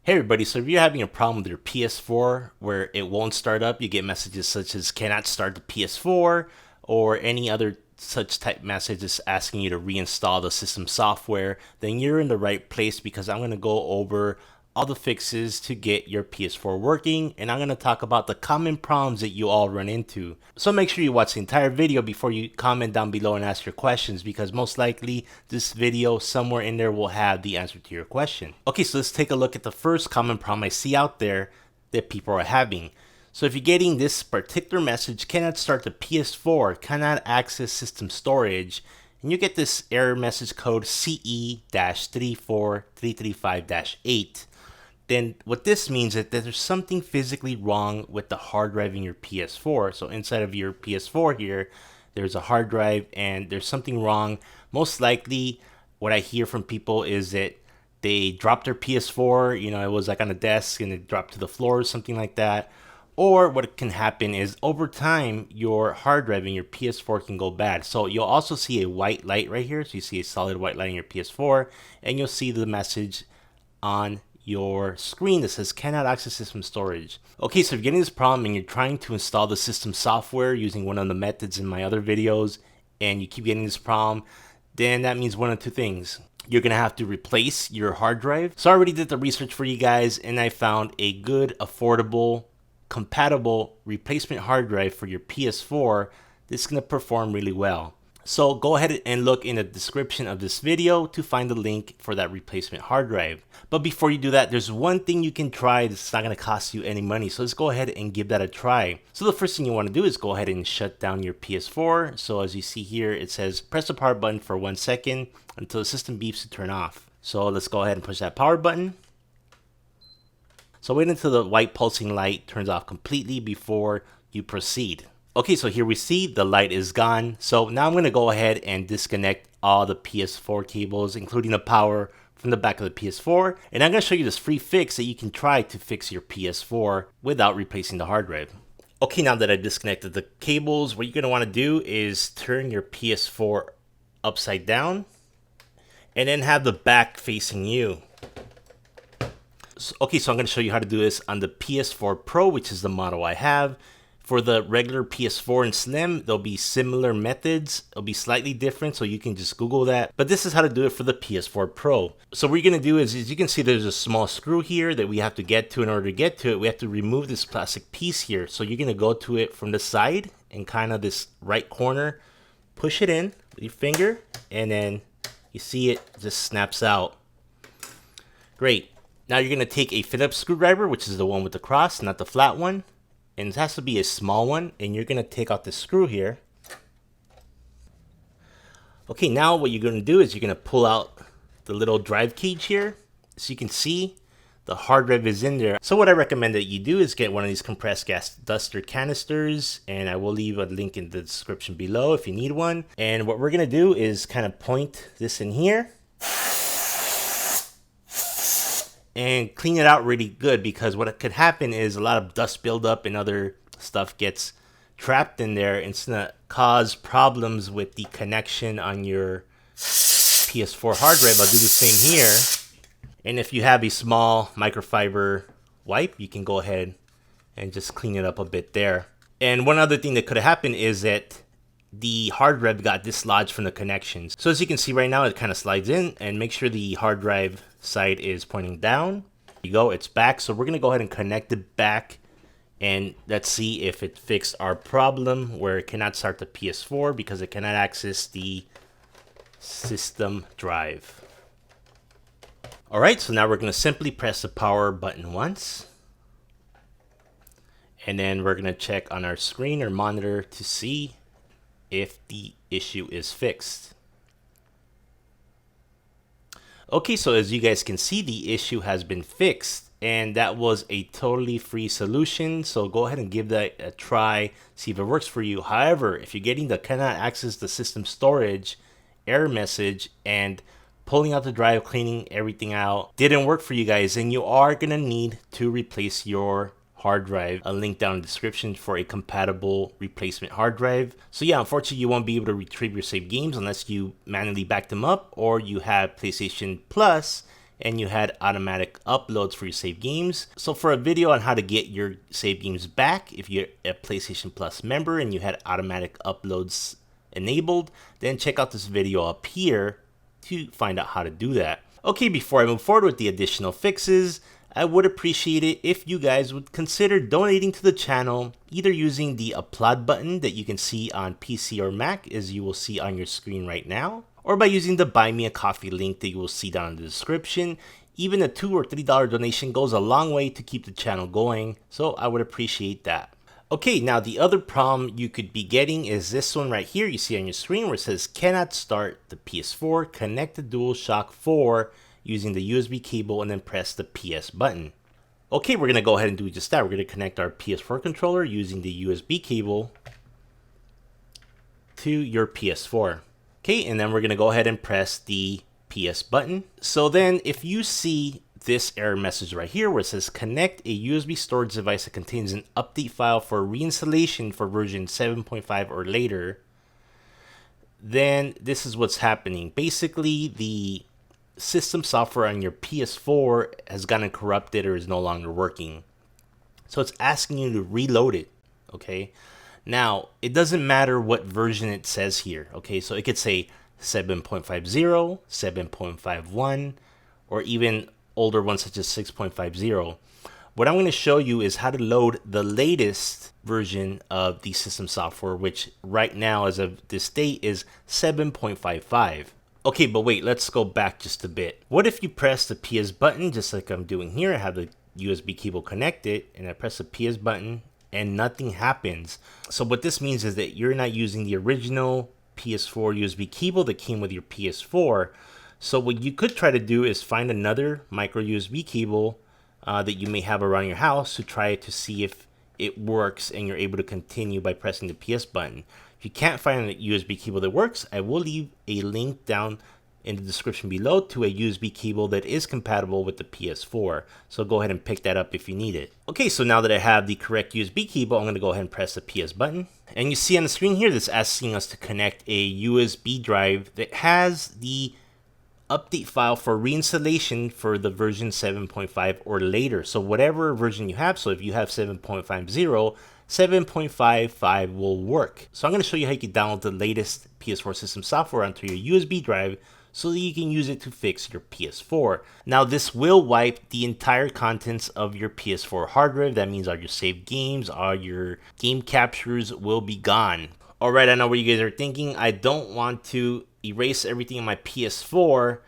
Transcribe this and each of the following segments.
Hey everybody, so if you're having a problem with your PS4 where it won't start up, you get messages such as cannot start the PS4 or any other such type messages asking you to reinstall the system software, then you're in the right place because I'm going to go over all the fixes to get your PS4 working, and I'm going to talk about the common problems that you all run into. So make sure you watch the entire video before you comment down below and ask your questions, because most likely this video somewhere in there will have the answer to your question. Okay, so let's take a look at the first common problem I see out there that people are having. So if you're getting this particular message, cannot start the PS4, cannot access system storage, and you get this error message code CE-34335-8, then what this means is that there's something physically wrong with the hard drive in your PS4. So inside of your PS4 here, there's a hard drive and there's something wrong. Most likely what I hear from people is that they dropped their PS4, it was like on a desk and it dropped to the floor or something like that. Or what can happen is over time, your hard drive in your PS4 can go bad. So you'll also see a white light right here. So you see a solid white light in your PS4 and you'll see the message on your screen that says cannot access system storage. Okay, so if you're getting this problem and you're trying to install the system software using one of the methods in my other videos and you keep getting this problem, then that means one of two things. You're gonna have to replace your hard drive. So I already did the research for you guys and I found a good, affordable, compatible replacement hard drive for your PS4 that's gonna perform really well. So go ahead and look in the description of this video to find the link for that replacement hard drive. But before you do that, there's one thing you can try that's not going to cost you any money. So let's go ahead and give that a try. So the first thing you want to do is go ahead and shut down your PS4. So as you see here, it says press the power button for 1 second until the system beeps to turn off. So let's go ahead and push that power button. So wait until the white pulsing light turns off completely before you proceed. Okay, so here we see the light is gone. So now I'm going to go ahead and disconnect all the PS4 cables, including the power from the back of the PS4. And I'm going to show you this free fix that you can try to fix your PS4 without replacing the hard drive. Okay, now that I disconnected the cables, what you're going to want to do is turn your PS4 upside down and then have the back facing you. Okay, so I'm going to show you how to do this on the PS4 Pro, which is the model I have. For the regular PS4 and Slim, there'll be similar methods. It'll be slightly different, so you can just Google that. But this is how to do it for the PS4 Pro. So what you're going to do is you can see there's a small screw here that we have to get to. In order to get to it, we have to remove this plastic piece here. So you're going to go to it from the side and kind of this right corner. Push it in with your finger, and then you see it just snaps out. Great. Now you're going to take a Phillips screwdriver, which is the one with the cross, not the flat one. And it has to be a small one, and you're going to take out the screw here. Okay, now what you're going to do is you're going to pull out the little drive cage here. So you can see the hard drive is in there. So what I recommend that you do is get one of these compressed gas duster canisters, and I will leave a link in the description below if you need one. And what we're going to do is kind of point this in here and clean it out really good, because what could happen is a lot of dust buildup and other stuff gets trapped in there, and it's gonna cause problems with the connection on your PS4 hard drive. I'll do the same here. And if you have a small microfiber wipe, you can go ahead and just clean it up a bit there. And one other thing that could have happened is that the hard drive got dislodged from the connections. So as you can see right now, it kind of slides in, and make sure the hard drive side is pointing down. There you go, it's back. So we're gonna go ahead and connect it back, and let's see if it fixed our problem where it cannot start the PS4 because it cannot access the system drive. All right, so now we're gonna simply press the power button once, and then we're gonna check on our screen or monitor to see if the issue is fixed. Okay, so as you guys can see, the issue has been fixed, and that was a totally free solution. So go ahead and give that a try, see if it works for you. However, if you're getting the cannot access the system storage error message and pulling out the drive, cleaning everything out didn't work for you guys, then you are gonna need to replace your hard drive. A link down in the description for a compatible replacement hard drive. So yeah, unfortunately you won't be able to retrieve your saved games unless you manually back them up or you have PlayStation Plus and you had automatic uploads for your save games. So for a video on how to get your save games back, if you're a PlayStation Plus member and you had automatic uploads enabled, then check out this video up here to find out how to do that. Okay, before I move forward with the additional fixes, I would appreciate it if you guys would consider donating to the channel, either using the applaud button that you can see on PC or Mac, as you will see on your screen right now, or by using the Buy Me a Coffee link that you will see down in the description. Even a $2 or $3 donation goes a long way to keep the channel going, so I would appreciate that. Okay, now the other problem you could be getting is this one right here you see on your screen where it says cannot start the PS4, connect the DualShock 4 using the USB cable and then press the PS button. Okay, we're going to go ahead and do just that. We're going to connect our PS4 controller using the USB cable to your PS4. Okay, and then we're going to go ahead and press the PS button. So then if you see this error message right here where it says connect a USB storage device that contains an update file for reinstallation for version 7.5 or later, then this is what's happening. Basically, the system software on your PS4 has gotten corrupted or is no longer working. So it's asking you to reload it, okay? Now, it doesn't matter what version it says here, okay? So it could say 7.50, 7.51, or even older ones such as 6.50. What I'm going to show you is how to load the latest version of the system software, which right now as of this date is 7.55. Okay, but wait, let's go back just a bit. What if you press the PS button just like I'm doing here? I have the USB cable connected and I press the PS button and nothing happens. So what this means is that you're not using the original PS4 USB cable that came with your PS4. So what you could try to do is find another micro USB cable that you may have around your house to try to see if it works and you're able to continue by pressing the PS button. If you can't find a USB cable that works, I will leave a link down in the description below to a USB cable that is compatible with the PS4. So go ahead and pick that up if you need it. Okay, so now that I have the correct USB cable, I'm going to go ahead and press the PS button. And you see on the screen here, that's asking us to connect a USB drive that has the update file for reinstallation for the version 7.5 or later. So whatever version you have, so if you have 7.50, 7.55 will work. So I'm going to show you how you can download the latest PS4 system software onto your USB drive so that you can use it to fix your PS4. Now this will wipe the entire contents of your PS4 hard drive. That means all your saved games, all your game captures will be gone. Alright, I know what you guys are thinking. I don't want to erase everything on my PS4.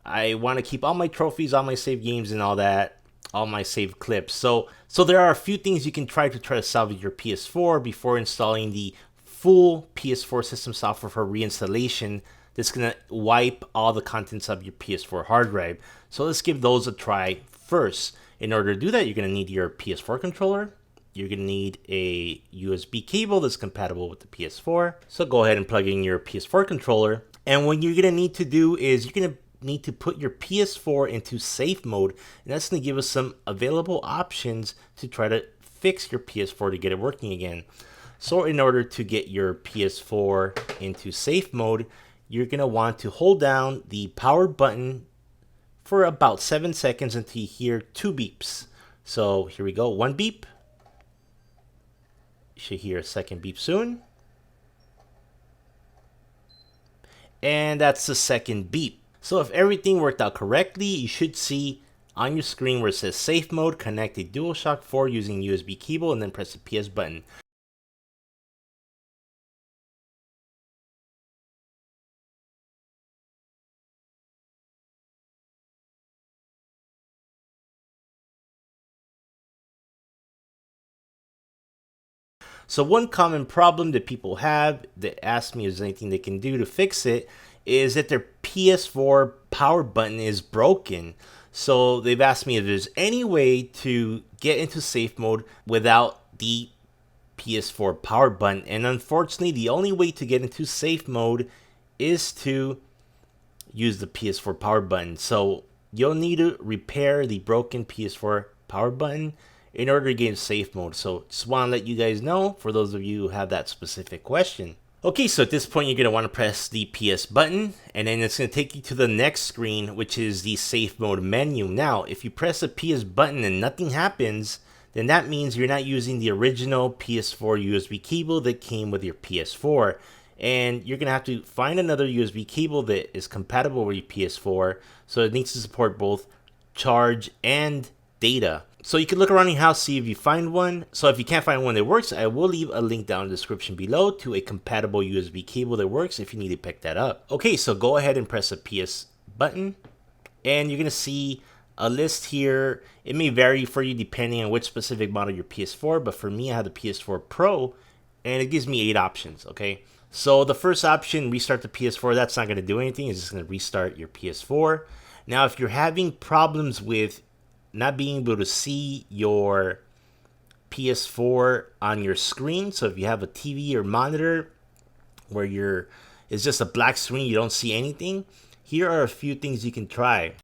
I want to keep all my trophies, all my saved games and all that, all my saved clips. So there are a few things you can try to salvage your PS4 before installing the full PS4 system software for reinstallation that's going to wipe all the contents of your PS4 hard drive. So let's give those a try first. In order to do that, you're going to need your PS4 controller. You're going to need a USB cable that's compatible with the PS4. So go ahead and plug in your PS4 controller. And what you're going to need to do is you're going to need to put your PS4 into safe mode. And that's going to give us some available options to try to fix your PS4 to get it working again. So in order to get your PS4 into safe mode, you're going to want to hold down the power button for about 7 seconds until you hear 2 beeps. So here we go, 1 beep. You should hear a second beep soon. And that's the second beep. So if everything worked out correctly, you should see on your screen where it says Safe Mode, connect a DualShock 4 using USB cable and then press the PS button. So one common problem that people have that ask me if there's anything they can do to fix it is that their PS4 power button is broken. So they've asked me if there's any way to get into safe mode without the PS4 power button. And unfortunately, the only way to get into safe mode is to use the PS4 power button. So you'll need to repair the broken PS4 power button in order to get in safe mode. So just want to let you guys know, for those of you who have that specific question. Okay, so at this point, you're going to want to press the PS button, and then it's going to take you to the next screen, which is the Safe Mode menu. Now, if you press the PS button and nothing happens, then that means you're not using the original PS4 USB cable that came with your PS4. And you're going to have to find another USB cable that is compatible with your PS4, so it needs to support both charge and data. So you can look around your house, see if you find one. So if you can't find one that works, I will leave a link down in the description below to a compatible USB cable that works if you need to pick that up. Okay, so go ahead and press the PS button, and you're gonna see a list here. It may vary for you depending on which specific model your PS4, but for me, I have the PS4 Pro, and it gives me 8 options, okay? So the first option, restart the PS4, that's not gonna do anything. It's just gonna restart your PS4. Now, if you're having problems with not being able to see your PS4 on your screen, so if you have a TV or monitor where it's just a black screen, you don't see anything, here are a few things you can try.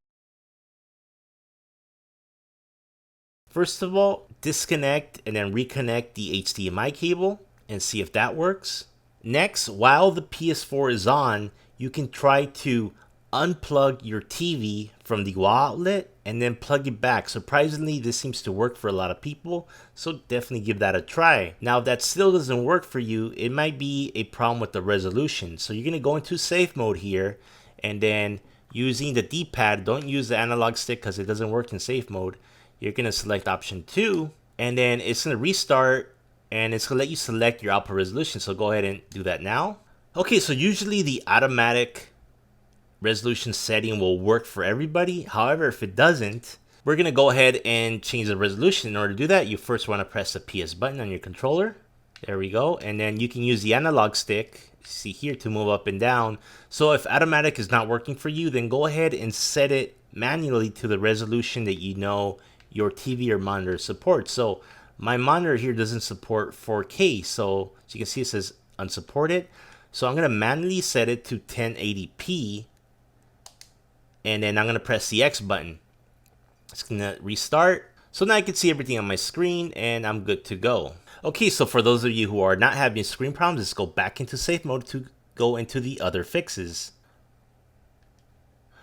First of all, disconnect and then reconnect the HDMI cable and see if that works. Next, while the PS4 is on, you can try to unplug your TV from the wall outlet and then plug it back. Surprisingly, this seems to work for a lot of people, so definitely give that a try. Now, if that still doesn't work for you, it might be a problem with the resolution. So you're going to go into safe mode here, and then using the D-pad, don't use the analog stick because it doesn't work in safe mode. You're going to select option 2, and then it's going to restart, and it's going to let you select your output resolution. So go ahead and do that now. Okay, so usually the automatic resolution setting will work for everybody. However, if it doesn't, we're going to go ahead and change the resolution. In order to do that, you first want to press the PS button on your controller. There we go. And then you can use the analog stick, see here, to move up and down. So if automatic is not working for you, then go ahead and set it manually to the resolution that you know your TV or monitor supports. So my monitor here doesn't support 4K. So as you can see, it says unsupported. So I'm going to manually set it to 1080p. And then I'm going to press the X button. It's going to restart. So now I can see everything on my screen and I'm good to go. Okay, so for those of you who are not having screen problems, let's go back into safe mode to go into the other fixes.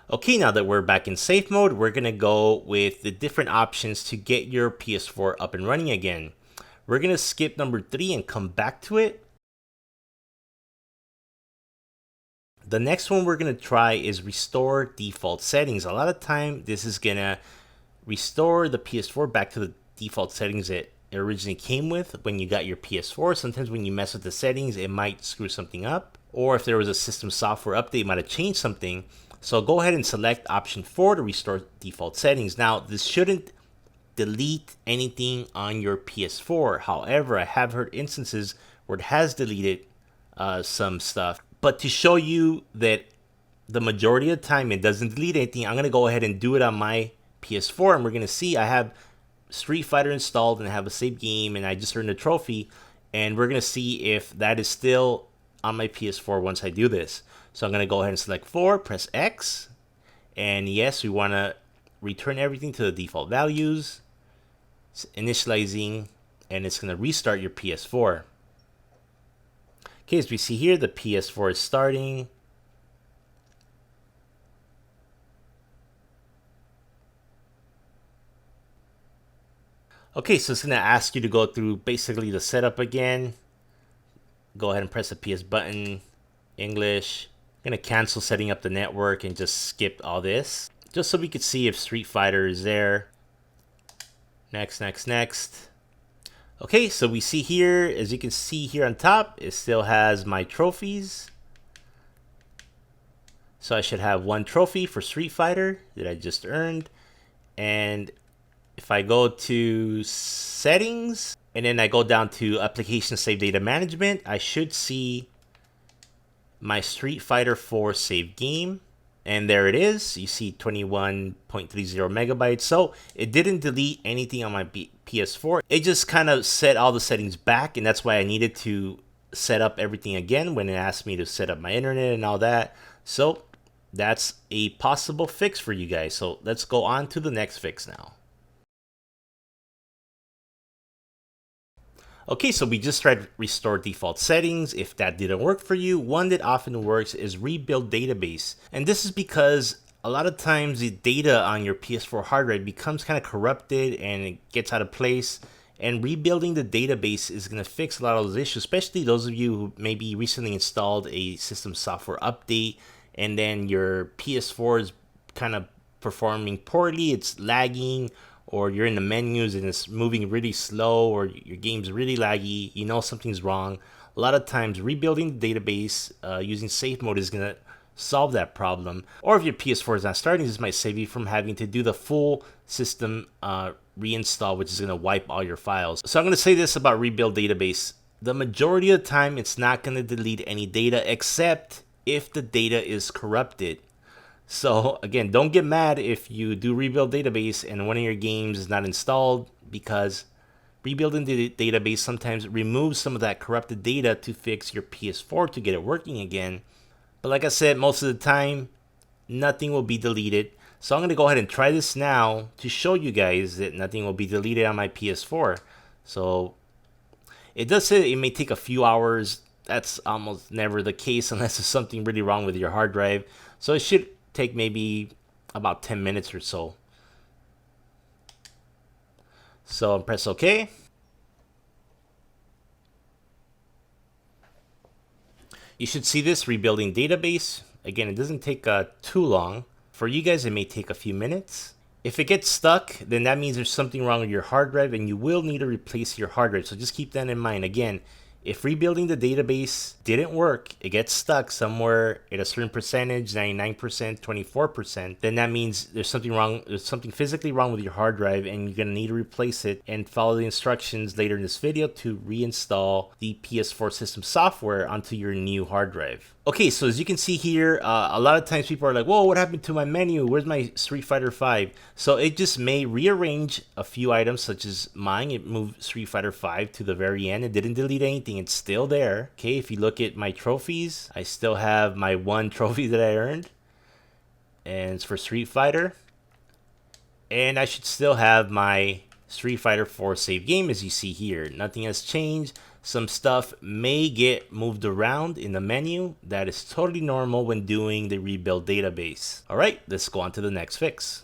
Okay, now that we're back in safe mode, we're going to go with the different options to get your PS4 up and running again. We're going to skip number 3 and come back to it. The next one we're going to try is restore default settings. A lot of time this is going to restore the PS4 back to the default settings it originally came with when you got your PS4. Sometimes when you mess with the settings, it might screw something up. Or if there was a system software update, it might have changed something. So go ahead and select option 4 to restore default settings. Now, this shouldn't delete anything on your PS4. However, I have heard instances where it has deleted some stuff. But to show you that the majority of the time it doesn't delete anything, I'm going to go ahead and do it on my PS4. And we're going to see I have Street Fighter installed and I have a save game and I just earned a trophy. And we're going to see if that is still on my PS4 once I do this. So I'm going to go ahead and select 4, press X. And yes, we want to return everything to the default values. It's initializing and it's going to restart your PS4. Okay, as we see here, the PS4 is starting. Okay, so it's going to ask you to go through basically the setup again. Go ahead and press the PS button, English. I'm going to cancel setting up the network and just skip all this. Just so we could see if Street Fighter is there. Next, next, next. Okay, so we see here, as you can see here on top, it still has my trophies. So I should have 1 trophy for Street Fighter that I just earned. And if I go to settings, and then I go down to application save data management, I should see my Street Fighter 4 save game. And there it is. You see 21.30 megabytes. So it didn't delete anything on my PS4. It just kind of set all the settings back. And that's why I needed to set up everything again when it asked me to set up my internet and all that. So that's a possible fix for you guys. So let's go on to the next fix now. Okay, so we just tried restore default settings. If that didn't work for you, one that often works is rebuild database. And this is because a lot of times the data on your PS4 hard drive becomes kind of corrupted and it gets out of place. And rebuilding the database is going to fix a lot of those issues, especially those of you who maybe recently installed a system software update and then your PS4 is kind of performing poorly, it's lagging, or you're in the menus and it's moving really slow, or your game's really laggy, you know something's wrong. A lot of times rebuilding the database using safe mode is going to solve that problem. Or if your PS4 is not starting, this might save you from having to do the full system reinstall, which is going to wipe all your files. So I'm going to say this about rebuild database. The majority of the time, it's not going to delete any data except if the data is corrupted. So again, don't get mad if you do rebuild database and one of your games is not installed, because rebuilding the database sometimes removes some of that corrupted data to fix your PS4 to get it working again. But like I said, most of the time, nothing will be deleted. So I'm going to go ahead and try this now to show you guys that nothing will be deleted on my PS4. So it does say it may take a few hours. That's almost never the case unless there's something really wrong with your hard drive. So it should take maybe about 10 minutes or so. So press OK. You should see this rebuilding database. Again, it doesn't take too long. For you guys, it may take a few minutes. If it gets stuck, then that means there's something wrong with your hard drive and you will need to replace your hard drive. So just keep that in mind. Again, if rebuilding the database didn't work, it gets stuck somewhere at a certain percentage, 99%, 24%, then that means there's something wrong. There's something physically wrong with your hard drive and you're going to need to replace it, and follow the instructions later in this video to reinstall the PS4 system software onto your new hard drive. Okay, so as you can see here, a lot of times people are like, whoa, what happened to my menu? Where's my Street Fighter 5? So it just may rearrange a few items, such as mine. It moved Street Fighter 5 to the very end. It didn't delete anything. It's still there. Okay, if you look at my trophies, I still have my one trophy that I earned, and it's for Street Fighter. And I should still have my Street Fighter 4 save game, as you see here. Nothing has changed. Some stuff may get moved around in the menu. That is totally normal when doing the rebuild database. Alright, let's go on to the next fix.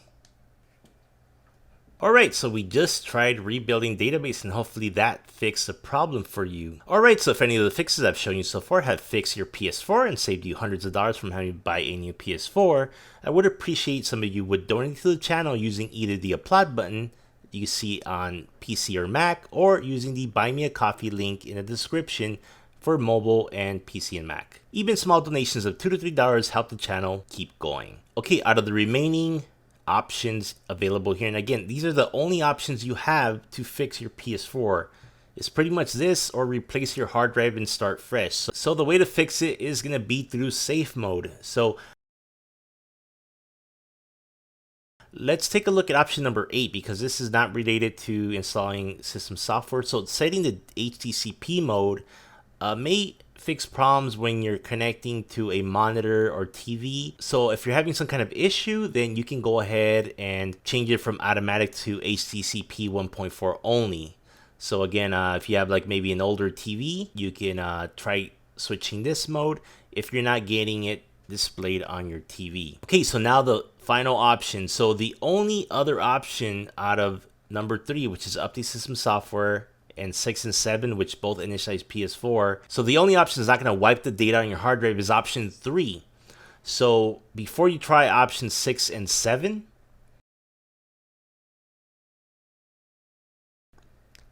Alright, so we just tried rebuilding database and hopefully that fixed the problem for you. Alright, so if any of the fixes I've shown you so far have fixed your PS4 and saved you hundreds of dollars from having to buy a new PS4, I would appreciate some of you would donate to the channel using either the applaud button you see on PC or Mac, or using the Buy Me a Coffee link in the description for mobile and PC and Mac. Even small donations of $2 to $3 help the channel keep going. Okay, out of the remaining options available here, and again, these are the only options you have to fix your PS4. It's pretty much this or replace your hard drive and start fresh. So the way to fix it is going to be through safe mode. So let's take a look at option number 8, because this is not related to installing system software. So setting the HDCP mode may fix problems when you're connecting to a monitor or TV. So if you're having some kind of issue, then you can go ahead and change it from automatic to HDCP 1.4 only. So again, if you have like maybe an older TV, you can try switching this mode if you're not getting it displayed on your TV. Okay, so now the final option. So the only other option out of number 3, which is update system software, and 6 and 7, which both initialize PS4. So the only option is not going to wipe the data on your hard drive is option 3. So before you try option 6 and 7,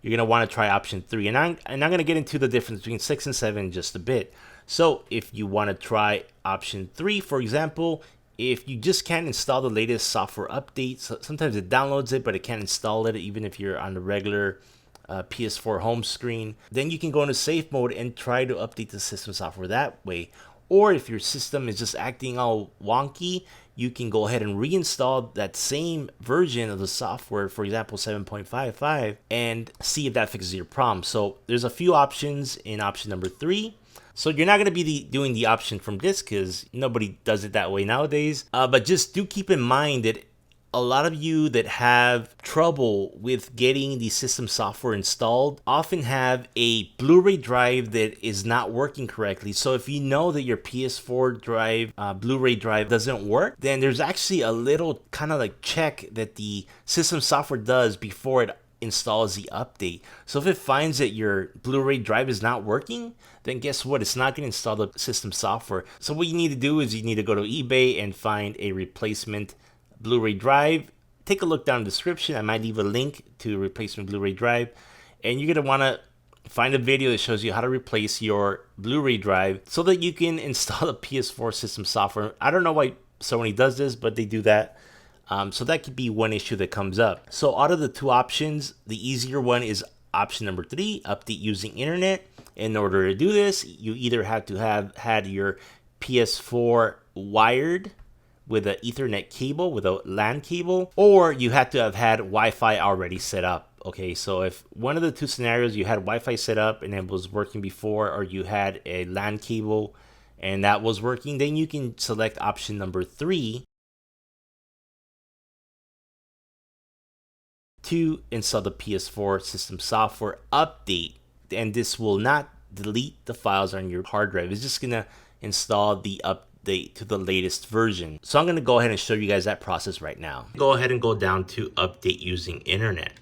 you're going to want to try option 3. And I'm going to get into the difference between 6 and 7 in just a bit. So if you want to try option 3, for example, if you just can't install the latest software updates, sometimes it downloads it, but it can't install it even if you're on the regular PS4 home screen, then you can go into safe mode and try to update the system software that way. Or if your system is just acting all wonky, you can go ahead and reinstall that same version of the software, for example 7.55, and see if that fixes your problem. So there's a few options in option number 3. So you're not going to be doing the option from disk because nobody does it that way nowadays. But just do keep in mind that a lot of you that have trouble with getting the system software installed often have a Blu-ray drive that is not working correctly. So if you know that your PS4 drive, Blu-ray drive doesn't work, then there's actually a little kind of like check that the system software does before it installs the update. So if it finds that your Blu-ray drive is not working, then guess what? It's not going to install the system software. So what you need to do is you need to go to eBay and find a replacement Blu-ray drive. Take a look down in the description. I might leave a link to a replacement Blu-ray drive, and you're going to want to find a video that shows you how to replace your Blu-ray drive so that you can install the PS4 system software. I don't know why Sony does this, but they do that. So that could be one issue that comes up. So out of the two options, the easier one is option number 3, update using internet. In order to do this, you either have to have had your PS4 wired with an Ethernet cable, with a LAN cable, or you had to have had Wi-Fi already set up. Okay, so if one of the two scenarios, you had Wi-Fi set up and it was working before, or you had a LAN cable and that was working, then you can select option number 3 to install the PS4 system software update. And this will not delete the files on your hard drive. It's just gonna install the update to the latest version. So I'm gonna go ahead and show you guys that process right now. Go ahead and go down to update using internet.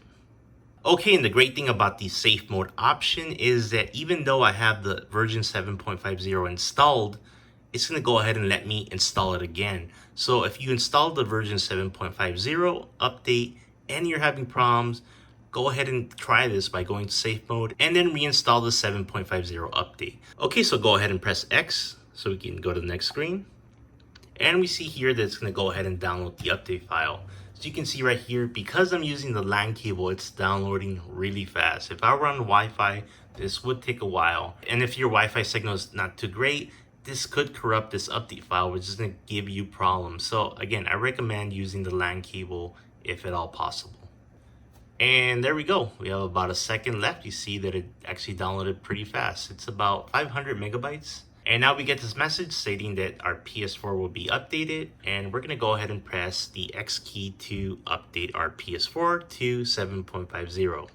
Okay, and the great thing about the safe mode option is that even though I have the version 7.50 installed, it's gonna go ahead and let me install it again. So if you installed the version 7.50 update and you're having problems, go ahead and try this by going to safe mode and then reinstall the 7.50 update. Okay, so go ahead and press X so we can go to the next screen. And we see here that it's going to go ahead and download the update file. So you can see right here, because I'm using the LAN cable, it's downloading really fast. If I were on Wi-Fi, this would take a while. And if your Wi-Fi signal is not too great, this could corrupt this update file, which is going to give you problems. So again, I recommend using the LAN cable if at all possible. And there we go. We have about a second left. You see that it actually downloaded pretty fast. It's about 500 megabytes. And now we get this message stating that our PS4 will be updated. And we're going to go ahead and press the X key to update our PS4 to 7.50.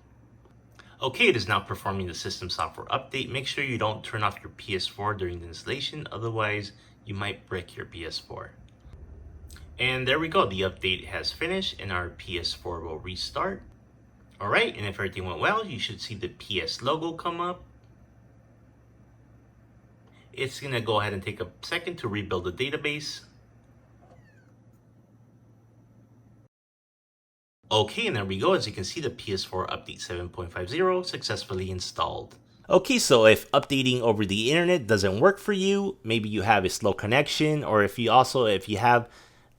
Okay, it is now performing the system software update. Make sure you don't turn off your PS4 during the installation. Otherwise, you might brick your PS4. And there we go. The update has finished and our PS4 will restart. All right, and if everything went well, you should see the PS logo come up. It's gonna go ahead and take a second to rebuild the database. Okay, and there we go. As you can see, the PS4 update 7.50 successfully installed. Okay, so if updating over the internet doesn't work for you, maybe you have a slow connection, or if you have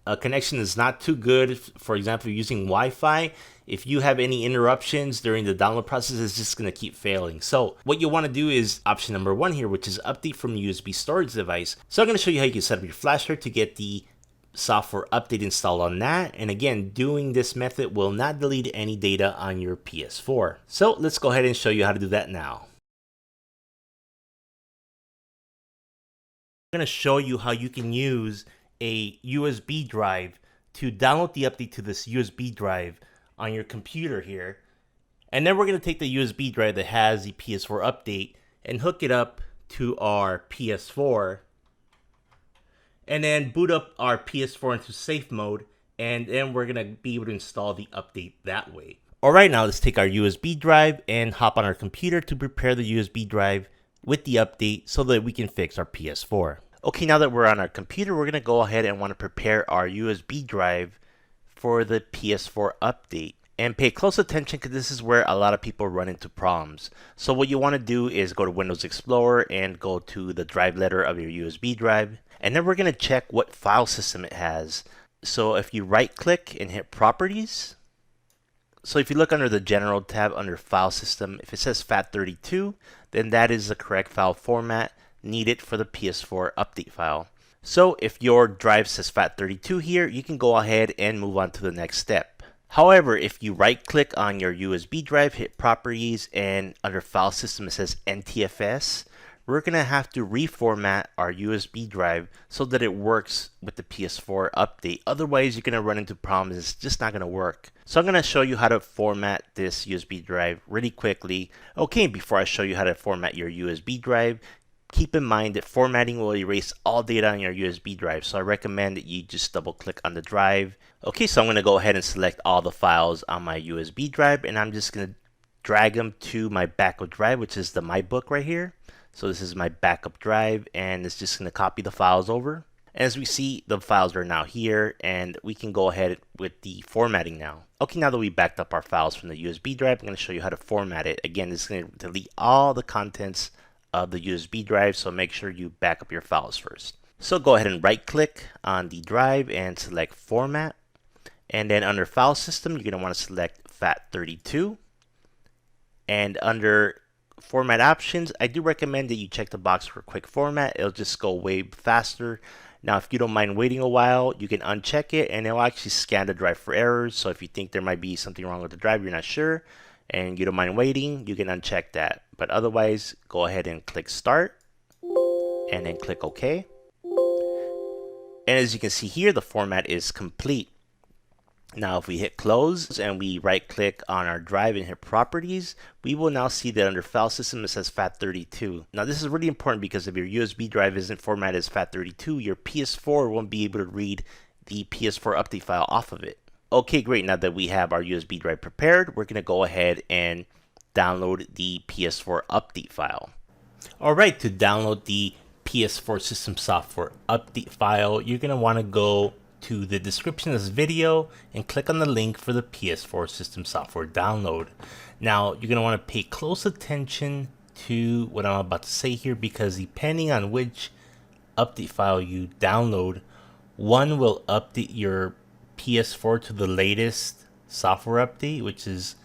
a connection that's not too good, for example, using Wi-Fi, if you have any interruptions during the download process, it's just going to keep failing. So what you want to do is option number 1 here, which is update from USB storage device. So I'm going to show you how you can set up your flash drive to get the software update installed on that. And again, doing this method will not delete any data on your PS4. So let's go ahead and show you how to do that now. I'm going to show you how you can use a USB drive to download the update to this USB drive on your computer here. And then we're going to take the USB drive that has the PS4 update and hook it up to our PS4. And then boot up our PS4 into safe mode. And then we're going to be able to install the update that way. Alright, now let's take our USB drive and hop on our computer to prepare the USB drive with the update so that we can fix our PS4. Okay, now that we're on our computer, we're going to go ahead and want to prepare our USB drive for the PS4 update. And pay close attention because this is where a lot of people run into problems. So what you want to do is go to Windows Explorer and go to the drive letter of your USB drive. And then we're going to check what file system it has. So if you right click and hit Properties, so if you look under the General tab under File System, if it says FAT32, then that is the correct file format needed for the PS4 update file. So if your drive says FAT32 here, you can go ahead and move on to the next step. However, if you right click on your USB drive, hit Properties, and under File System it says NTFS, we're going to have to reformat our USB drive so that it works with the PS4 update. Otherwise, you're going to run into problems. It's just not going to work. So I'm going to show you how to format this USB drive really quickly. Okay, before I show you how to format your USB drive, keep in mind that formatting will erase all data on your USB drive. So I recommend that you just double click on the drive. Okay, so I'm going to go ahead and select all the files on my USB drive, and I'm just going to drag them to my backup drive, which is the My Book right here. So this is my backup drive, and it's just going to copy the files over. As we see, the files are now here, and we can go ahead with the formatting now. Okay, now that we backed up our files from the USB drive, I'm going to show you how to format it. Again, it's going to delete all the contents of the USB drive, so make sure you back up your files first. So go ahead and right click on the drive and select Format, and then under File System, you're going to want to select FAT32. And under Format Options, I do recommend that you check the box for Quick Format. It'll just go way faster. Now, if you don't mind waiting a while, you can uncheck it, and it'll actually scan the drive for errors. So if you think there might be something wrong with the drive, you're not sure, and you don't mind waiting, you can uncheck that. But otherwise, go ahead and click Start, and then click OK. And as you can see here, the format is complete. Now, if we hit close and we right click on our drive and hit properties, we will now see that under file system it says FAT32. Now, this is really important because if your USB drive isn't formatted as FAT32, your PS4 won't be able to read the PS4 update file off of it. Okay, great. Now that we have our USB drive prepared, we're going to go ahead and download the PS4 update file. All right, to download the PS4 system software update file, you're going to want to go to the description of this video and click on the link for the PS4 system software download. Now, you're going to want to pay close attention to what I'm about to say here, because depending on which update file you download, one will update your PS4 to the latest software update, which is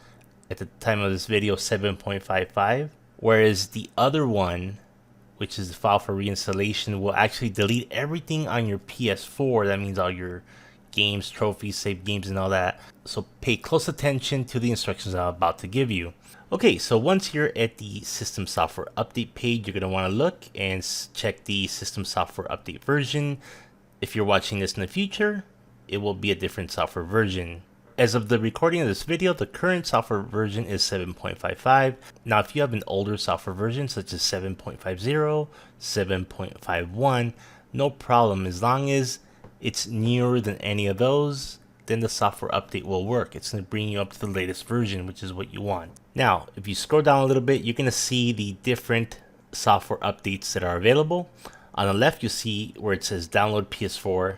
at the time of this video 7.55, whereas the other one, which is the file for reinstallation, will actually delete everything on your PS4. That means all your games, trophies, save games, and all that. So pay close attention to the instructions I'm about to give you. Okay, so once you're at the system software update page, you're going to want to look and check the system software update version. If you're watching this in the future, it will be a different software version. As of the recording of this video, the current software version is 7.55. Now, if you have an older software version such as 7.50, 7.51, no problem. As long as it's newer than any of those, then the software update will work. It's going to bring you up to the latest version, which is what you want. Now, if you scroll down a little bit, you're going to see the different software updates that are available. On the left, you see where it says download PS4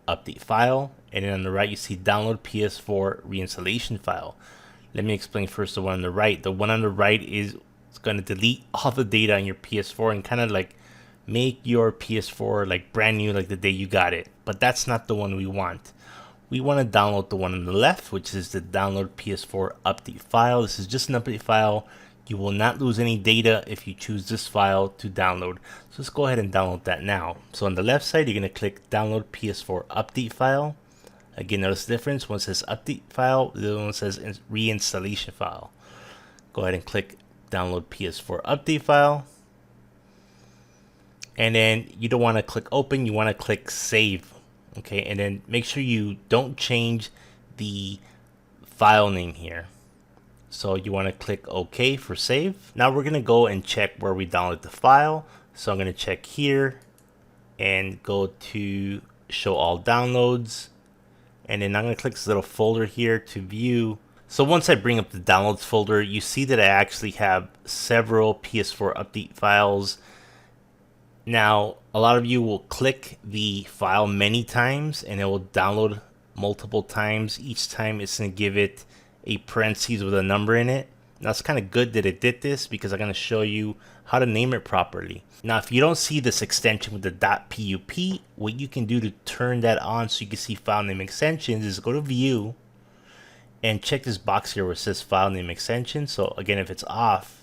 update file, and then on the right you see download PS4 reinstallation file. Let me explain first the one on the right. The one on the right is going to delete all the data on your PS4 and kind of like make your PS4 like brand new, like the day you got it. But that's not the one we want. We want to download the one on the left, which is the download PS4 update file. This is just an update file. You will not lose any data if you choose this file to download. So let's go ahead and download that now. So on the left side, you're going to click download PS4 update file. Again, notice the difference. One says update file, the other one says reinstallation file. Go ahead and click download PS4 update file. And then you don't want to click open, you want to click save. Okay, and then make sure you don't change the file name here. So you want to click OK for save. Now we're going to go and check where we downloaded the file. So I'm going to check here and go to show all downloads. And then I'm going to click this little folder here to view. So once I bring up the downloads folder, you see that I actually have several PS4 update files. Now, a lot of you will click the file many times and it will download multiple times. Each time it's going to give it a parentheses with a number in it. Now it's kind of good that it did this because I'm going to show you how to name it properly. Now if you don't see this extension with the .pup, what you can do to turn that on so you can see file name extensions is go to view and check this box here where it says file name extension. So again, if it's off,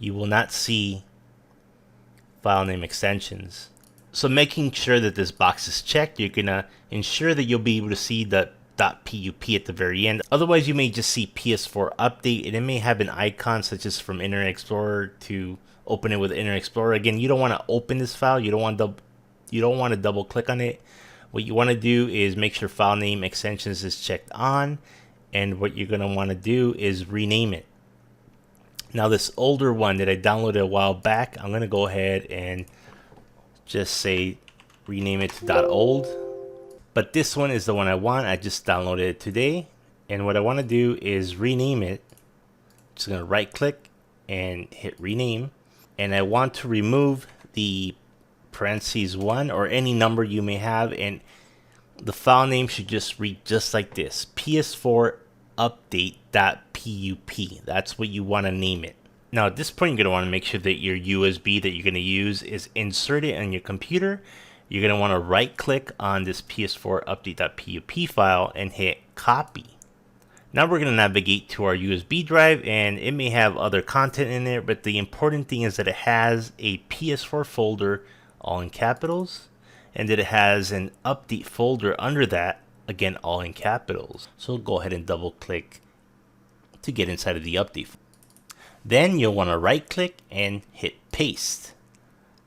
you will not see file name extensions. So making sure that this box is checked, you're going to ensure that you'll be able to see the .pup at the very end. Otherwise, you may just see PS4 update and it may have an icon such as from Internet Explorer to open it with Internet Explorer. Again, you don't want to open this file. You don't want to double click on it. What you want to do is make sure file name extensions is checked on, and what you're going to want to do is rename it. Now this older one that I downloaded a while back, I'm going to go ahead and just say rename it to .old. But this one is the one I want. I just downloaded it today, and what I want to do is rename it. Just going to right click and hit rename, and I want to remove the parentheses 1 or any number you may have, and the file name should just read just like this: PS4 update.pup. That's what you want to name it. Now at this point, you're going to want to make sure that your USB that you're going to use is inserted on your computer. You're going to want to right click on this PS4 update.pup file and hit copy. Now we're going to navigate to our USB drive, and it may have other content in there, but the important thing is that it has a PS4 folder, all in capitals, and that it has an update folder under that, again all in capitals. So go ahead and double click to get inside of the update. Then you'll want to right click and hit paste.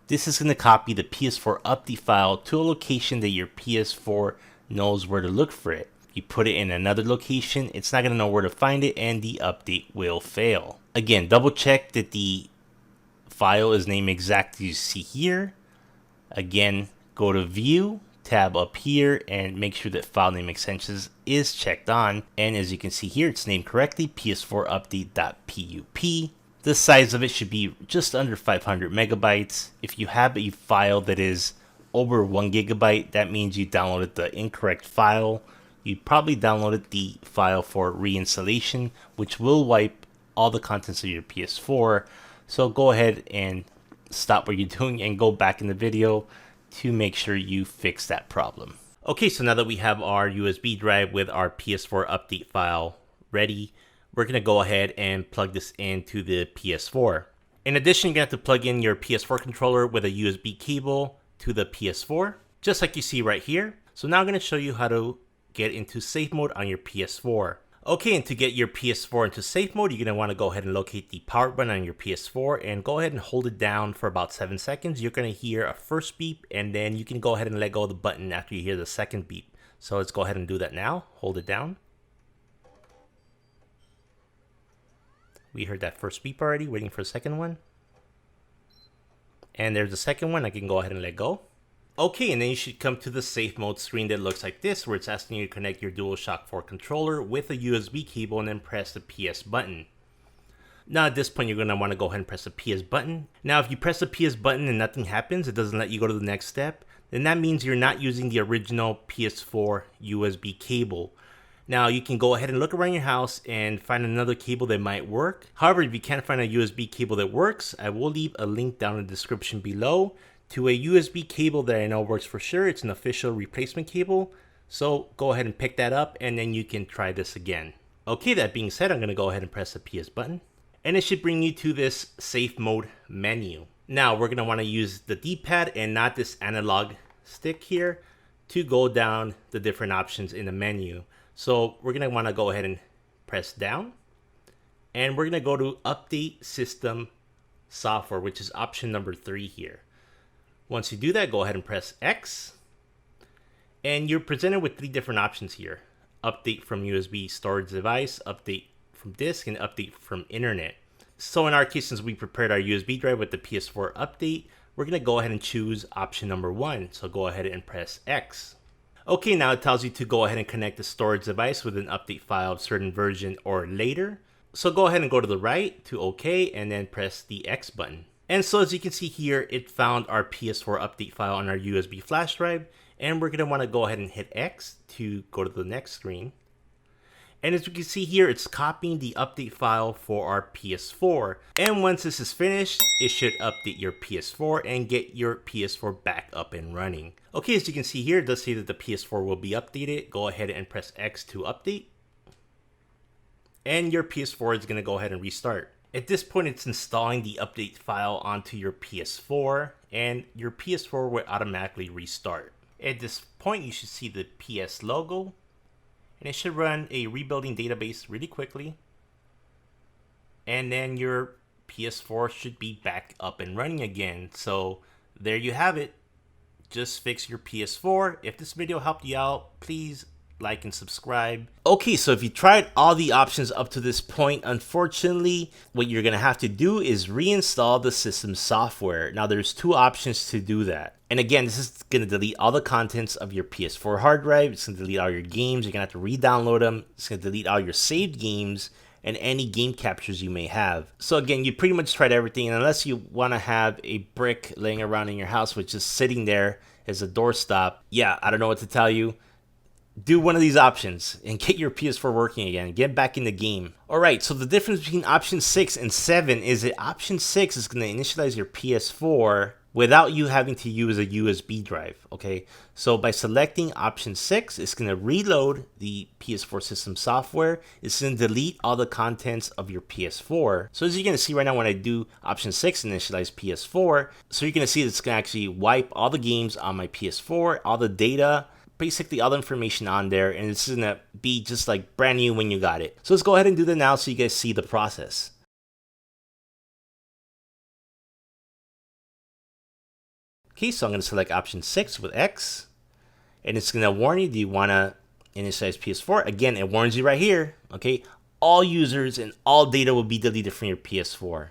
This is going to copy the PS4 update file to a location that your PS4 knows where to look for it. You put it in another location, it's not going to know where to find it, and the update will fail. Again, double check that the file is named exactly as you see here. Again, go to View, tab up here, and make sure that file name extensions is checked on. And as you can see here, it's named correctly, PS4 update.pup. The size of it should be just under 500 megabytes. If you have a file that is over 1 gigabyte, that means you downloaded the incorrect file. You probably downloaded the file for reinstallation, which will wipe all the contents of your PS4. So go ahead and stop what you're doing and go back in the video to make sure you fix that problem. Okay, so now that we have our USB drive with our PS4 update file ready, we're going to go ahead and plug this into the PS4. In addition, you're going to have to plug in your PS4 controller with a USB cable to the PS4, just like you see right here. So now I'm going to show you how to get into safe mode on your PS4. Okay, and to get your PS4 into safe mode, you're going to want to go ahead and locate the power button on your PS4 and go ahead and hold it down for about 7 seconds. You're going to hear a first beep, and then you can go ahead and let go of the button after you hear the second beep. So let's go ahead and do that now. Hold it down. We heard that first beep already, waiting for a second one. And there's the second one. I can go ahead and let go. Okay, and then you should come to the safe mode screen that looks like this, where it's asking you to connect your DUALSHOCK 4 controller with a USB cable and then press the PS button. Now at this point, you're going to want to go ahead and press the PS button. Now if you press the PS button and nothing happens, it doesn't let you go to the next step, then that means you're not using the original PS4 USB cable. Now you can go ahead and look around your house and find another cable that might work. However, if you can't find a USB cable that works, I will leave a link down in the description below to a USB cable that I know works for sure. It's an official replacement cable. So go ahead and pick that up, and then you can try this again. Okay, that being said, I'm going to go ahead and press the PS button, and it should bring you to this safe mode menu. Now we're going to want to use the D-pad and not this analog stick here to go down the different options in the menu. So we're going to want to go ahead and press down, and we're going to go to Update System Software, which is option number 3 here. Once you do that, go ahead and press X, and you're presented with 3 different options here: update from USB storage device, update from disk, and update from internet. So in our case, since we prepared our USB drive with the PS4 update, we're going to go ahead and choose option number 1. So go ahead and press X. Okay, now it tells you to go ahead and connect the storage device with an update file of certain version or later. So go ahead and go to the right to OK, and then press the X button. And so as you can see here, it found our PS4 update file on our USB flash drive, and we're going to want to go ahead and hit X to go to the next screen. And as you can see here, it's copying the update file for our PS4. And once this is finished, it should update your PS4 and get your PS4 back up and running. Okay, as you can see here, it does say that the PS4 will be updated. Go ahead and press X to update, and your PS4 is going to go ahead and restart. At this point, it's installing the update file onto your PS4, and your PS4 will automatically restart. At this point, you should see the PS logo, and it should run a rebuilding database really quickly. And then your PS4 should be back up and running again. So there you have it. Just fix your PS4. If this video helped you out, please like and subscribe. Okay, so if you tried all the options up to this point, unfortunately, what you're gonna have to do is reinstall the system software. Now there's two options to do that. And again, this is gonna delete all the contents of your PS4 hard drive. It's gonna delete all your games. You're gonna have to re-download them. It's gonna delete all your saved games and any game captures you may have. So again, you pretty much tried everything, and unless you want to have a brick laying around in your house which is sitting there as a doorstop, yeah, I don't know what to tell you. Do one of these options and get your PS4 working again. Get back in the game. Alright, so the difference between option 6 and 7 is that option 6 is going to initialize your PS4 without you having to use a USB drive, okay? So by selecting option 6, it's going to reload the PS4 system software. It's going to delete all the contents of your PS4. So as you're going to see right now when I do option 6, initialize PS4, so you're going to see it's going to actually wipe all the games on my PS4, all the data, basically all the information on there, and it's going to be just like brand new when you got it. So let's go ahead and do that now so you guys see the process. Okay, so I'm going to select option 6 with X, and it's going to warn you, do you want to initialize PS4? Again, it warns you right here, okay? All users and all data will be deleted from your PS4,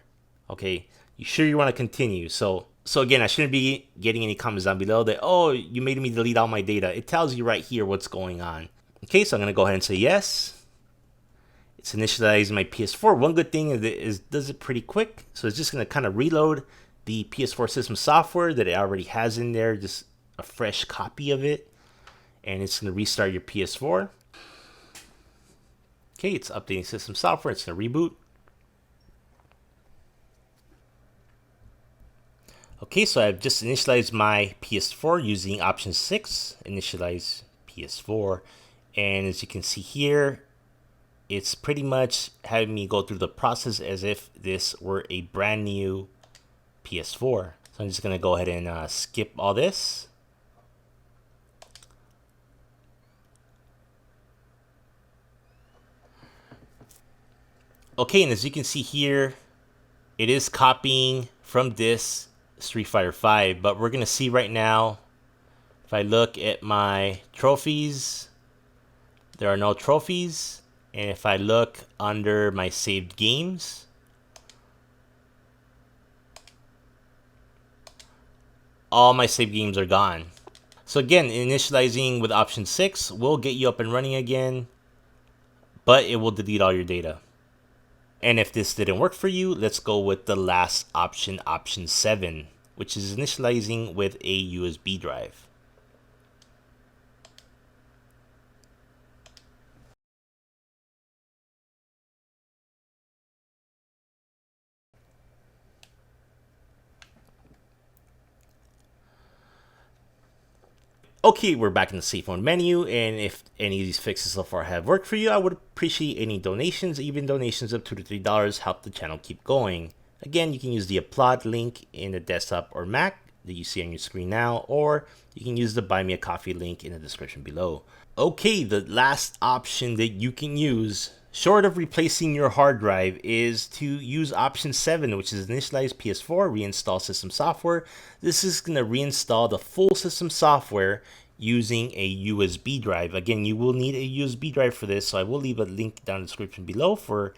okay? You sure you want to continue? So again, I shouldn't be getting any comments down below that, oh, you made me delete all my data. It tells you right here what's going on. Okay, so I'm going to go ahead and say yes. It's initializing my PS4. One good thing is it does it pretty quick. So it's just going to kind of reload the PS4 system software that it already has in there, just a fresh copy of it. And it's going to restart your PS4. Okay, it's updating system software. It's going to reboot. Okay, so I've just initialized my PS4 using option 6, initialize PS4. And as you can see here, it's pretty much having me go through the process as if this were a brand new PS4. So I'm just going to go ahead and skip all this. Okay, and as you can see here, it is copying from this Street Fighter 5, but we're gonna see right now, if I look at my trophies, there are no trophies. And if I look under my saved games, all my saved games are gone. So again, initializing with option 6 will get you up and running again, but it will delete all your data. And if this didn't work for you, let's go with the last option, option 7, which is initializing with a USB drive. Okay, we're back in the Safe Mode menu, and if any of these fixes so far have worked for you, I would appreciate any donations. Even donations of $2 to $3 help the channel keep going. Again, you can use the Applaud link in the desktop or Mac that you see on your screen now, or you can use the Buy Me a Coffee link in the description below. Okay, the last option that you can use, short of replacing your hard drive, is to use option 7, which is initialize PS4, reinstall system software. This is going to reinstall the full system software using a USB drive. Again, you will need a USB drive for this, so I will leave a link down in the description below for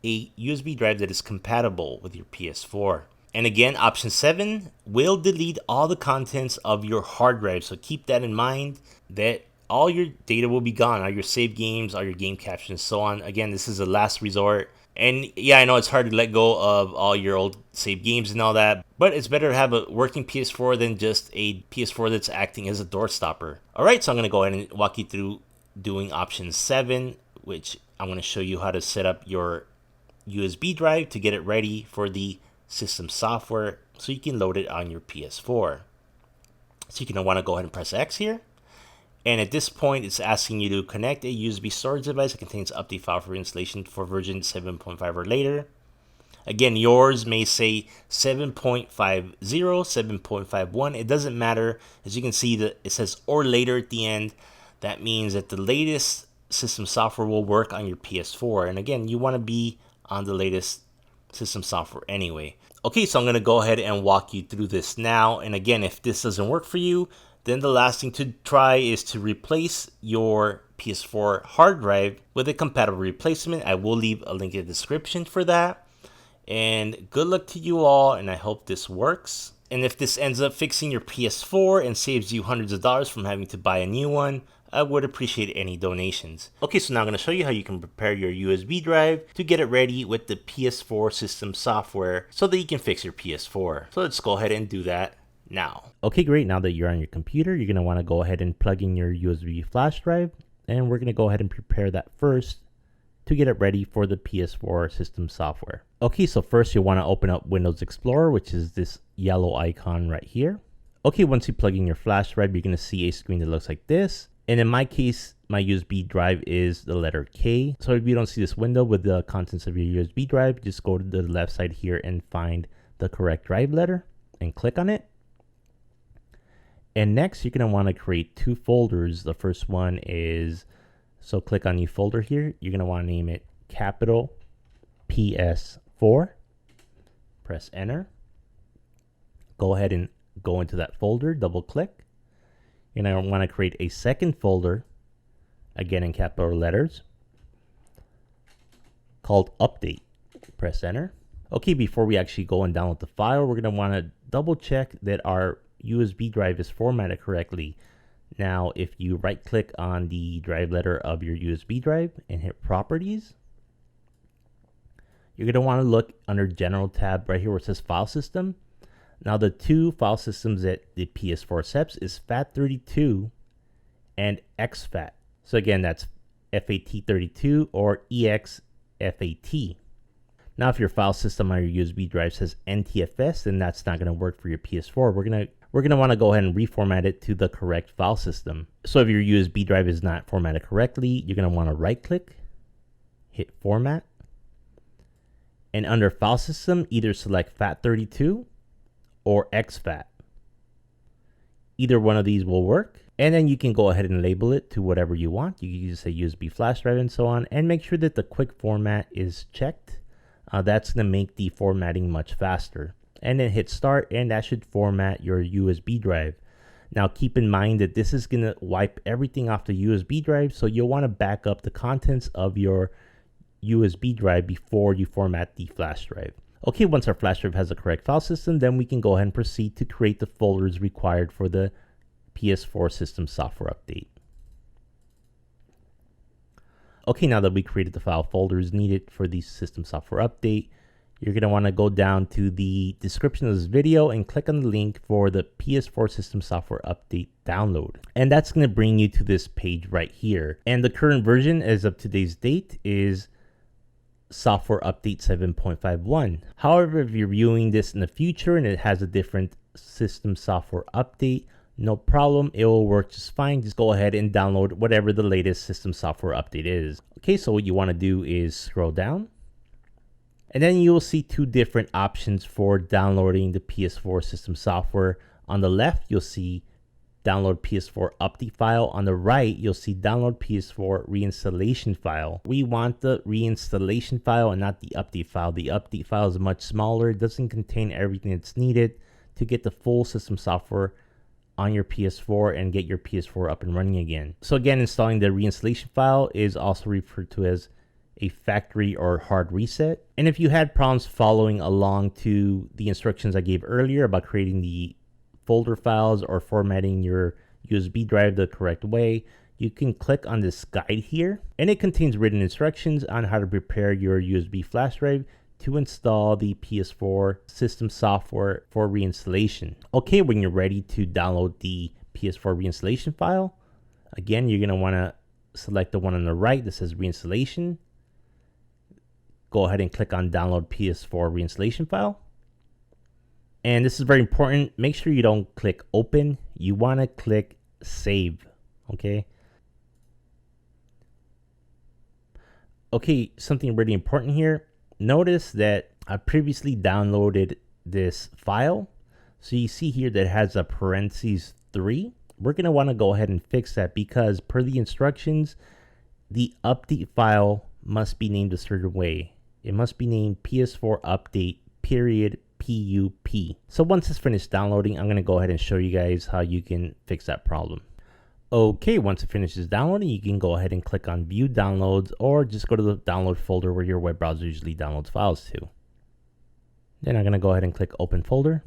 a USB drive that is compatible with your PS4. And again, option 7 will delete all the contents of your hard drive, so keep that in mind, that all your data will be gone, all your saved games, all your game captions, and so on. Again, this is a last resort. And yeah, I know it's hard to let go of all your old saved games and all that, but it's better to have a working PS4 than just a PS4 that's acting as a door stopper. Alright, so I'm going to go ahead and walk you through doing option 7, which I'm going to show you how to set up your USB drive to get it ready for the system software so you can load it on your PS4. So you're going to want to go ahead and press X here. And at this point, it's asking you to connect a USB storage device that contains update file for installation for version 7.5 or later. Again, yours may say 7.50, 7.51. It doesn't matter. As you can see, that it says or later at the end. That means that the latest system software will work on your PS4. And again, you want to be on the latest system software anyway. Okay, so I'm going to go ahead and walk you through this now. And again, if this doesn't work for you, then the last thing to try is to replace your PS4 hard drive with a compatible replacement. I will leave a link in the description for that. And good luck to you all, and I hope this works. And if this ends up fixing your PS4 and saves you hundreds of dollars from having to buy a new one, I would appreciate any donations. Okay, so now I'm going to show you how you can prepare your USB drive to get it ready with the PS4 system software so that you can fix your PS4. So let's go ahead and do that now. Okay, great. Now that you're on your computer, you're going to want to go ahead and plug in your USB flash drive, and we're going to go ahead and prepare that first to get it ready for the PS4 system software. Okay, so first you'll want to open up Windows Explorer, which is this yellow icon right here. Okay, once you plug in your flash drive, you're going to see a screen that looks like this. And in my case, my USB drive is the letter K. So if you don't see this window with the contents of your USB drive, just go to the left side here and find the correct drive letter and click on it. And next, you're going to want to create two folders. The first one is, so click on new folder here. You're going to want to name it capital PS4. Press enter. Go ahead and go into that folder, double click. You're going to want to create a second folder, again in capital letters, called update. Press enter. Okay, before we actually go and download the file, we're going to want to double check that our USB drive is formatted correctly. Now, if you right click on the drive letter of your USB drive and hit properties, you're going to want to look under general tab right here where it says file system. Now, the two file systems that the PS4 accepts is FAT32 and exFAT. So again, that's FAT32 or EXFAT. Now, if your file system on your USB drive says NTFS, then that's not going to work for your PS4. We're gonna want to go ahead and reformat it to the correct file system. So if your USB drive is not formatted correctly, you're going to want to right click, hit format, and under file system, either select FAT32 or exFAT. Either one of these will work, and then you can go ahead and label it to whatever you want. You can use a USB flash drive and so on, and make sure that the quick format is checked. That's going to make the formatting much faster. And then hit start, and that should format your USB drive. Now keep in mind that this is going to wipe everything off the USB drive, so you'll want to back up the contents of your USB drive before you format the flash drive. Okay, once our flash drive has the correct file system, then we can go ahead and proceed to create the folders required for the PS4 system software update. Okay, now that we created the file folders needed for the system software update, you're going to want to go down to the description of this video and click on the link for the PS4 system software update download. And that's going to bring you to this page right here. And the current version as of today's date is software update 7.51. However, if you're viewing this in the future and it has a different system software update, no problem, it will work just fine. Just go ahead and download whatever the latest system software update is. Okay, so what you want to do is scroll down, and then you will see two different options for downloading the PS4 system software. On the left, you'll see download PS4 update file. On the right, you'll see download PS4 reinstallation file. We want the reinstallation file and not the update file. The update file is much smaller. It doesn't contain everything that's needed to get the full system software on your PS4 and get your PS4 up and running again. So again, installing the reinstallation file is also referred to as a factory or hard reset. And if you had problems following along to the instructions I gave earlier about creating the folder files or formatting your USB drive the correct way, you can click on this guide here, and it contains written instructions on how to prepare your USB flash drive to install the PS4 system software for reinstallation. Okay, when you're ready to download the PS4 reinstallation file, again, you're going to want to select the one on the right that says reinstallation. Go ahead and click on download PS4 reinstallation file. And this is very important. Make sure you don't click open. You want to click save. Okay. Okay, something really important here. Notice that I previously downloaded this file. So you see here that it has a parentheses 3. We're going to want to go ahead and fix that because per the instructions, the update file must be named a certain way. It must be named PS4 Update period PUP. So once it's finished downloading, I'm going to go ahead and show you guys how you can fix that problem. Okay, once it finishes downloading, you can go ahead and click on View Downloads, or just go to the download folder where your web browser usually downloads files to. Then I'm going to go ahead and click Open Folder.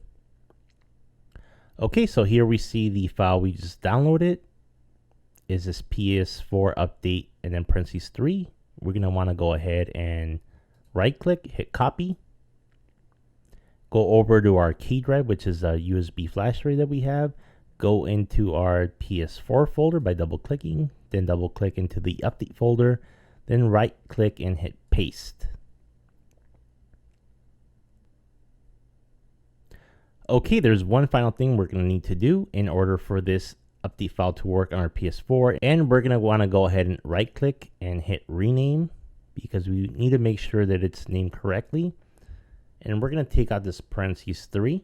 Okay, so here we see the file we just downloaded is this PS4 Update and then parentheses 3. We're going to want to go ahead and right click, hit copy. Go over to our key drive, which is a USB flash drive that we have. Go into our PS4 folder by double clicking, then double click into the update folder, then right click and hit paste. Okay, there's one final thing we're going to need to do in order for this update file to work on our PS4, and we're going to want to go ahead and right click and hit rename because we need to make sure that it's named correctly. And we're going to take out this parentheses 3.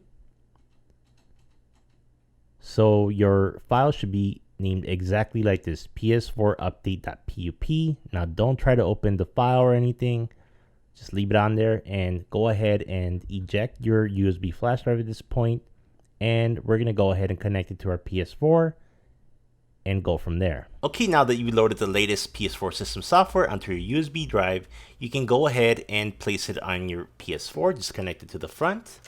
So your file should be named exactly like this, PS4 update.pup. Now don't try to open the file or anything. Just leave it on there and go ahead and eject your USB flash drive at this point. And we're going to go ahead and connect it to our PS4 and go from there. Okay, now that you loaded the latest PS4 system software onto your USB drive, you can go ahead and place it on your PS4. Just connect it to the front.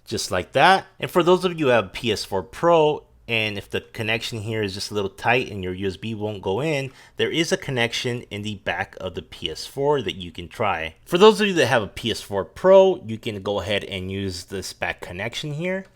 Just like that. And for those of you who have PS4 Pro, and if the connection here is just a little tight and your USB won't go in, there is a connection in the back of the PS4 that you can try. For those of you that have a PS4 Pro, you can go ahead and use this back connection here.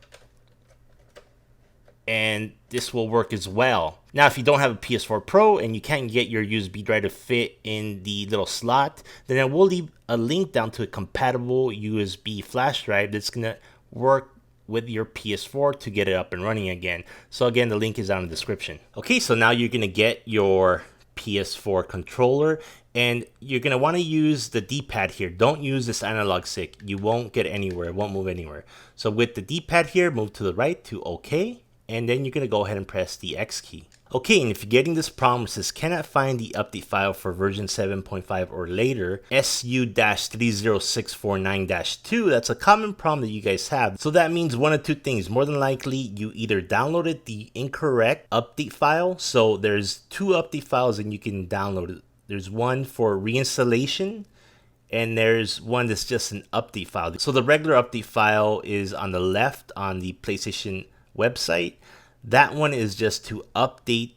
And this will work as well. Now, if you don't have a PS4 Pro and you can't get your USB drive to fit in the little slot, then I will leave a link down to a compatible USB flash drive that's gonna work with your PS4 to get it up and running again. So again, the link is down in the description. Okay, so now you're gonna get your PS4 controller and you're gonna wanna use the D-pad here. Don't use this analog stick. You won't get anywhere, it won't move anywhere. So with the D-pad here, move to the right to OK, and then you're gonna go ahead and press the X key. Okay, and if you're getting this problem, it says cannot find the update file for version 7.5 or later, SU-30649-2, that's a common problem that you guys have. So that means one of two things. More than likely, you either downloaded the incorrect update file. So there's two update files and you can download it. There's one for reinstallation, and there's one that's just an update file. So the regular update file is on the left on the PlayStation website. That one is just to update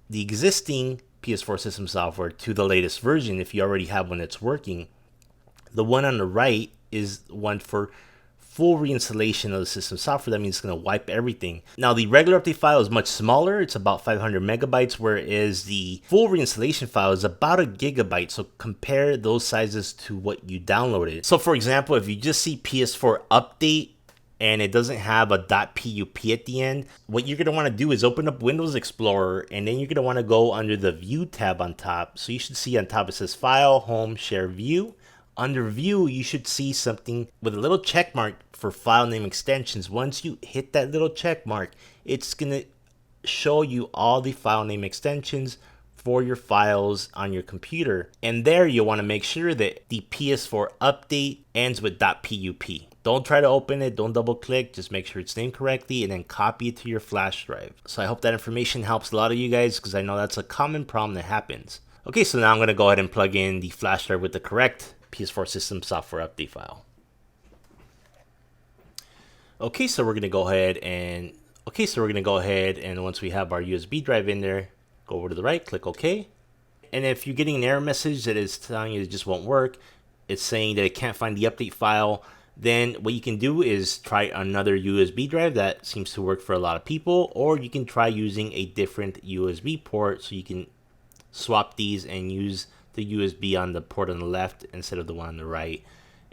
the existing PS4 system software to the latest version if you already have one that's working. The one on the right is one for full reinstallation of the system software. That means it's going to wipe everything. Now, the regular update file is much smaller. It's about 500 megabytes, whereas the full reinstallation file is about a gigabyte. So compare those sizes to what you downloaded. So for example, if you just see PS4 update, and it doesn't have a .pup at the end, what you're going to want to do is open up Windows Explorer, and then you're going to want to go under the View tab on top. So you should see on top it says File, Home, Share, View. Under View, you should see something with a little check mark for file name extensions. Once you hit that little check mark, it's going to show you all the file name extensions for your files on your computer. And there you'll want to make sure that the PS4 update ends with .pup. Don't try to open it, don't double click, just make sure it's named correctly and then copy it to your flash drive. So I hope that information helps a lot of you guys because I know that's a common problem that happens. Okay, so now I'm going to go ahead and plug in the flash drive with the correct PS4 system software update file. Okay, so we're going to go ahead and once we have our USB drive in there, go over to the right, click OK. And if you're getting an error message that is telling you it just won't work, it's saying that it can't find the update file, then what you can do is try another USB drive. That seems to work for a lot of people, or you can try using a different USB port. So you can swap these and use the USB on the port on the left instead of the one on the right,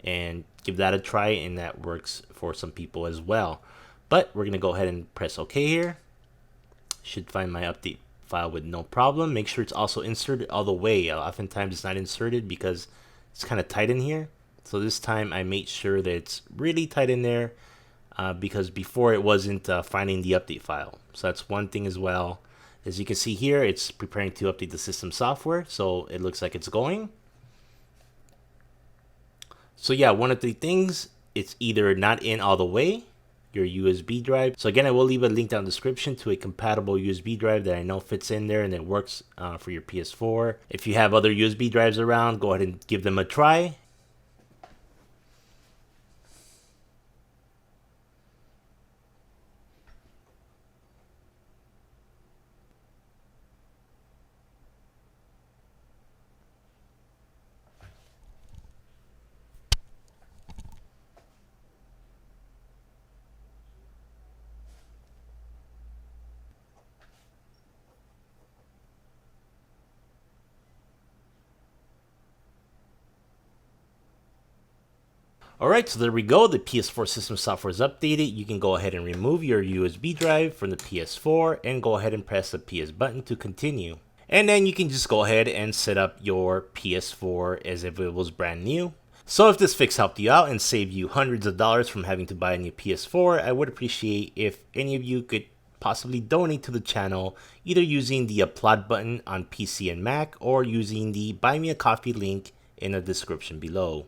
and give that a try, and that works for some people as well. But we're going to go ahead and press OK here. Should find my update file with no problem. Make sure it's also inserted all the way. Oftentimes it's not inserted because it's kind of tight in here. So this time I made sure that it's really tight in there because before it wasn't finding the update file. So that's one thing as well. As you can see here, it's preparing to update the system software. So it looks like it's going. So yeah, one of the things, it's either not in all the way, your USB drive. So again, I will leave a link down in the description to a compatible USB drive that I know fits in there and it works for your PS4. If you have other USB drives around, go ahead and give them a try. Alright, so there we go. The PS4 system software is updated. You can go ahead and remove your USB drive from the PS4 and go ahead and press the PS button to continue. And then you can just go ahead and set up your PS4 as if it was brand new. So if this fix helped you out and saved you hundreds of dollars from having to buy a new PS4, I would appreciate if any of you could possibly donate to the channel, either using the applaud button on PC and Mac or using the buy me a coffee link in the description below.